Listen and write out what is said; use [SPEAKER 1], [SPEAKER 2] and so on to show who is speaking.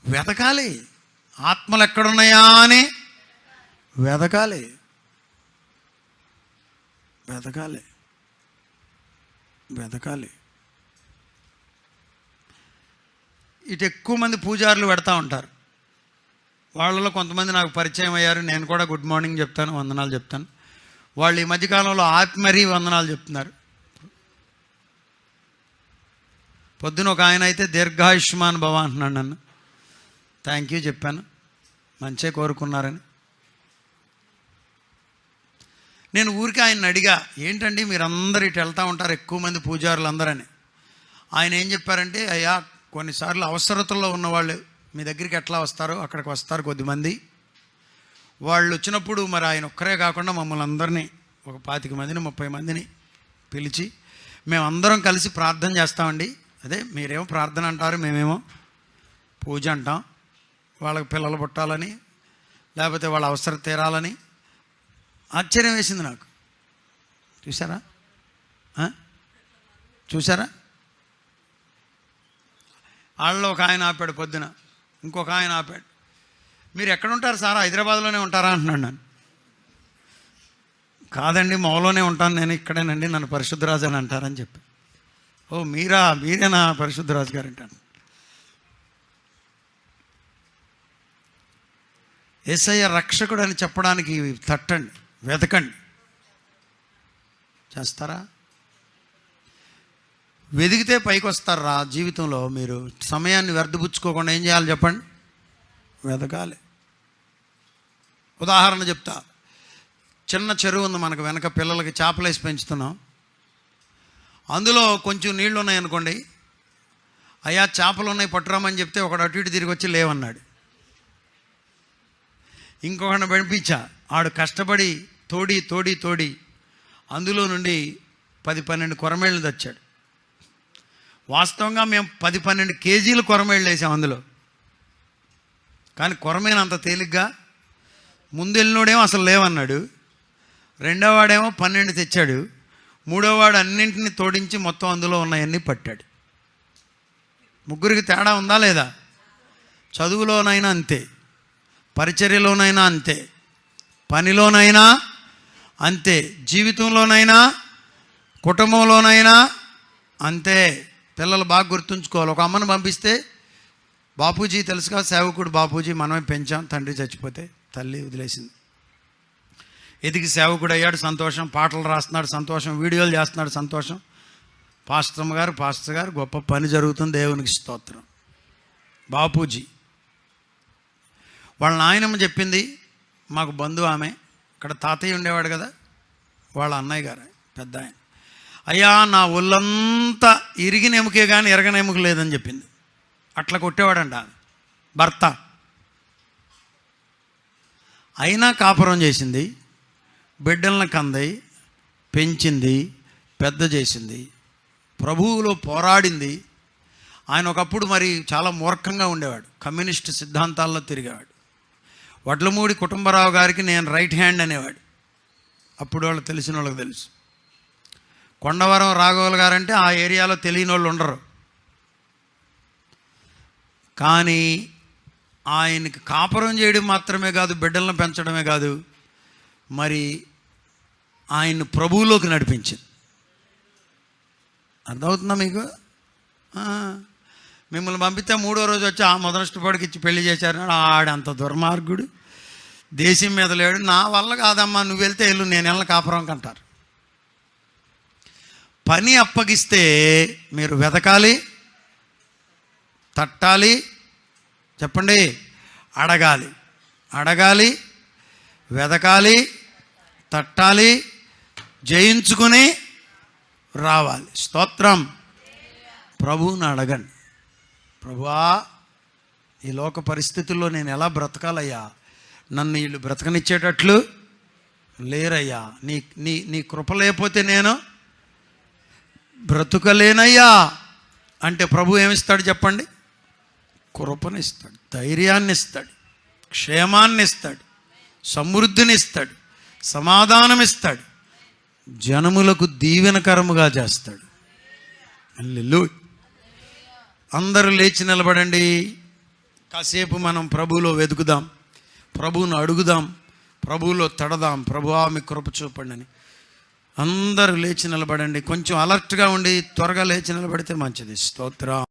[SPEAKER 1] వెతకాలి. ఆత్మలు ఎక్కడున్నాయా అని వెతకాలి. వెతకాలి వెతకాలి ఇటు ఎక్కువ మంది పూజారులు పెడతా ఉంటారు. వాళ్ళలో కొంతమంది నాకు పరిచయం అయ్యారు. నేను కూడా గుడ్ మార్నింగ్ చెప్తాను, వందనాలు చెప్తాను. వాళ్ళు ఈ మధ్యకాలంలో ఆత్మరీ వందనాలు చెప్తున్నారు. పొద్దున ఒక ఆయన అయితే దీర్ఘాయుష్మాన్ భవ అంటున్నాడు. నన్ను థ్యాంక్ యూ చెప్పాను, మంచిగా కోరుకున్నారని. నేను ఊరికి ఆయన అడిగా, ఏంటండి మీరందరూ ఇటు వెళ్తూ ఉంటారు ఎక్కువ మంది పూజారులు అందరని. ఆయన ఏం చెప్పారంటే, అయ్యా కొన్నిసార్లు అవసరతల్లో ఉన్నవాళ్ళు మీ దగ్గరికి ఎట్లా వస్తారో అక్కడికి వస్తారు కొద్దిమంది. వాళ్ళు వచ్చినప్పుడు మరి ఆయన ఒక్కరే కాకుండా మమ్మల్ని అందరినీ ఒక 25 మందిని 30 మందిని పిలిచి మేమందరం కలిసి ప్రార్థన చేస్తామండి. అదే మీరేమో ప్రార్థన అంటారు, మేమేమో పూజ అంటాం. వాళ్ళకి పిల్లలు పుట్టాలని లేకపోతే వాళ్ళ అవసరం తీరాలని. ఆశ్చర్యం వేసింది నాకు. చూసారా చూసారా వాళ్ళలో ఒక ఆయన ఆపాడు, పొద్దున ఇంకొక ఆయన ఆపాడు, మీరు ఎక్కడుంటారు సార్, హైదరాబాద్లోనే ఉంటారా అంటున్నాడు. నన్ను కాదండి మాలోనే ఉంటాను నేను, ఇక్కడేనండి, నన్ను పరిశుద్ధరాజు అని అంటారని చెప్పి. ఓ మీరేనా పరిశుద్ధరాజు గారు అంటాను. యేసయ్య రక్షకుడు అని చెప్పడానికి తట్టండి, వెతకండి. చేస్తారా? వెతికితే పైకి వస్తారా? జీవితంలో మీరు సమయాన్ని వ్యర్థపుచ్చుకోకుండా ఏం చేయాలి చెప్పండి? వెతకాలి. ఉదాహరణ చెప్తా. చిన్న చెరువు ఉంది మనకు వెనక, పిల్లలకి చేపలేసి పెంచుతున్నాం. అందులో కొంచెం నీళ్లు ఉన్నాయనుకోండి, అయ్యా చేపలు ఉన్నాయి పట్టురామని చెప్తే ఒకడు అటు ఇటు తిరిగి వచ్చి లేవన్నాడు. ఇంకొకడిని పంపించా, ఆడు కష్టపడి తోడి అందులో నుండి 10-12 కొరమేళ్ళు తెచ్చాడు. వాస్తవంగా మేము 10-12 కేజీలు కొరమేళ్ళు వేసాం అందులో. కానీ కొరమేను అంత తేలిగ్గా ముందు వెళ్ళినోడేమో అసలు లేవన్నాడు, రెండోవాడేమో 12 తెచ్చాడు, మూడోవాడు అన్నింటినీ తోడించి మొత్తం అందులో ఉన్నాయన్నీ పట్టాడు. ముగ్గురికి తేడా ఉందా లేదా? చదువులోనైనా అంతే, పరిచర్యలోనైనా అంతే, పనిలోనైనా అంతే, జీవితంలోనైనా కుటుంబంలోనైనా అంతే. పిల్లలు బాగా గుర్తుంచుకోవాలి. ఒక అమ్మను పంపిస్తే, బాపూజీ తెలుసుగా, సేవకుడు బాపూజీ, మనమే పెంచాం, తండ్రి చచ్చిపోతే తల్లి వదిలేసింది. ఎదిగి సేవకుడు అయ్యాడు, సంతోషం. పాటలు రాస్తున్నాడు, సంతోషం. వీడియోలు చేస్తున్నాడు, సంతోషం. పాస్టర్ గారు గొప్ప పని జరుగుతుంది, దేవునికి స్తోత్రం. బాపూజీ వాళ్ళ నాయనమ్మ చెప్పింది, మాకు బంధువు ఆమె, ఇక్కడ తాతయ్య ఉండేవాడు కదా, వాళ్ళ అన్నయ్య గారు పెద్ద ఆయన, అయ్యా నా ఒళ్ళంతా ఇరిగిన ఎముకే కానీ ఎరగని ఎముక లేదని చెప్పింది. అట్లా కొట్టేవాడంట భర్త. అయినా కాపురం చేసింది, బిడ్డలను కంది, పెంచింది, పెద్ద చేసింది, ప్రభువులో పోరాడింది. ఆయన ఒకప్పుడు మరి చాలా మూర్ఖంగా ఉండేవాడు, కమ్యూనిస్ట్ సిద్ధాంతాల్లో తిరిగేవాడు. వడ్లమూడి కుటుంబరావు గారికి నేను రైట్ హ్యాండ్ అనేవాడు. అప్పుడు వాళ్ళు తెలిసిన వాళ్ళకి తెలుసు. కొండవరం రాఘవులు గారంటే ఆ ఏరియాలో తెలియని వాళ్ళు ఉండరు. కానీ ఆయనకి కాపురం చేయడం మాత్రమే కాదు, బిడ్డలను పెంచడమే కాదు, మరి ఆయన్ని ప్రభువులోకి నడిపించింది. అర్థమవుతుందా మీకు? మిమ్మల్ని పంపిస్తే 3వ రోజు వచ్చి ఆ మొదనష్టపడికి ఇచ్చి పెళ్లి చేశారు. ఆడంత దుర్మార్గుడు, దేశం మీద లేడు. నా వల్ల కాదమ్మా, నువ్వు వెళ్తే వెళ్ళు, నేను వెళ్ళిన కాపురం కంటారు. పని అప్పగిస్తే మీరు వెతకాలి, తట్టాలి, చెప్పండి, అడగాలి, వెతకాలి, తట్టాలి, జయించుకుని రావాలి. స్తోత్రం. ప్రభువుని అడగండి, ప్రభువా ఈ లోక పరిస్థితుల్లో నేను ఎలా బ్రతకాలయ్యా, నన్ను వీళ్ళు బ్రతకనిచ్చేటట్లు లేరయ్యా, నీ నీ నీ కృప లేకపోతే నేను బ్రతుకలేనయ్యా అంటే ప్రభు ఏమిస్తాడు చెప్పండి? కృపనిస్తాడు, ధైర్యాన్ని ఇస్తాడు, క్షేమాన్ని ఇస్తాడు, సమృద్ధిని ఇస్తాడు, సమాధానం ఇస్తాడు, జనములకు దీవెనకరముగా చేస్తాడు. హల్లెలూయా. అందరూ లేచి నిలబడండి. కాసేపు మనం ప్రభువులో వెతుకుదాం, ప్రభువును అడుగుదాం, ప్రభువులో తడదాం. ప్రభువా మీ కృప చూపండి అని అందరూ లేచి నిలబడండి. కొంచెం అలర్ట్గా ఉండి త్వరగా లేచి నిలబడితే మంచిది. స్తోత్రం.